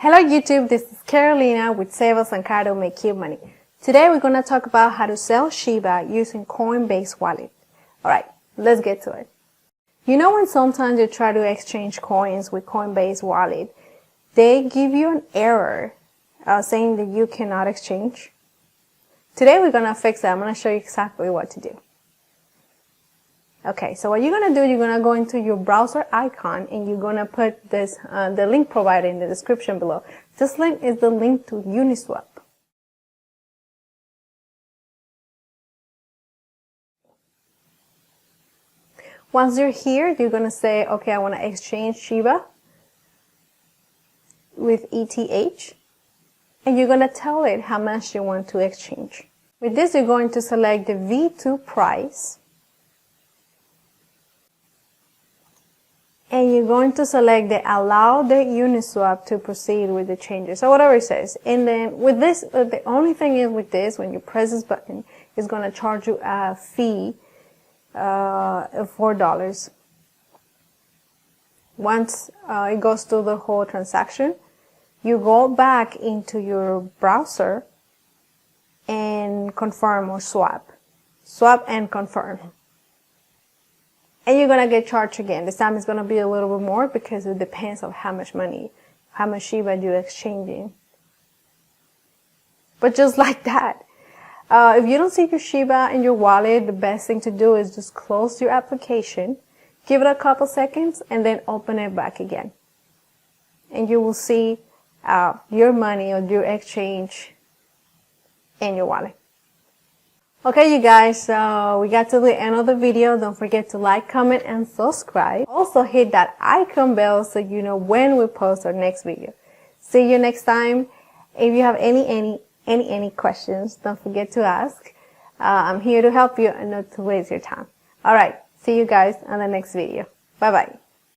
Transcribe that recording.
Hello YouTube, this is Carolina with Sales and Caro Make You Money. Today we're going to talk about how to sell Shiba using Coinbase wallet. Alright, let's get to it. You know when sometimes you try to exchange coins with Coinbase wallet, they give you an error saying that you cannot exchange? Today we're going to fix that. I'm going to show you exactly what to do. Okay, so what you're going to do, you're going to go into your browser icon and you're going to put this, the link provided in the description below. This link is the link to Uniswap. Once you're here, you're going to say, okay, I want to exchange Shiba with ETH. And you're going to tell it how much you want to exchange. With this, you're going to select the V2 price. And you're going to select the allow the Uniswap to proceed with the changes, or whatever it says. And then with this, the only thing is with this, when you press this button, it's going to charge you a fee of $4. Once it goes through the whole transaction, you go back into your browser and confirm or swap. Swap and confirm. And you're going to get charged again. This time it's going to be a little bit more because it depends on how much money, how much Shiba you're exchanging. But just like that. If you don't see your Shiba in your wallet, the best thing to do is just close your application, give it a couple seconds, and then open it back again. And you will see your money or your exchange in your wallet. Okay, you guys, so we got to the end of the video. Don't forget to like, comment, and subscribe. Also hit that icon bell so you know when we post our next video. See you next time. If you have any questions, don't forget to ask. I'm here to help you and not to waste your time. Alright, see you guys on the next video. Bye bye.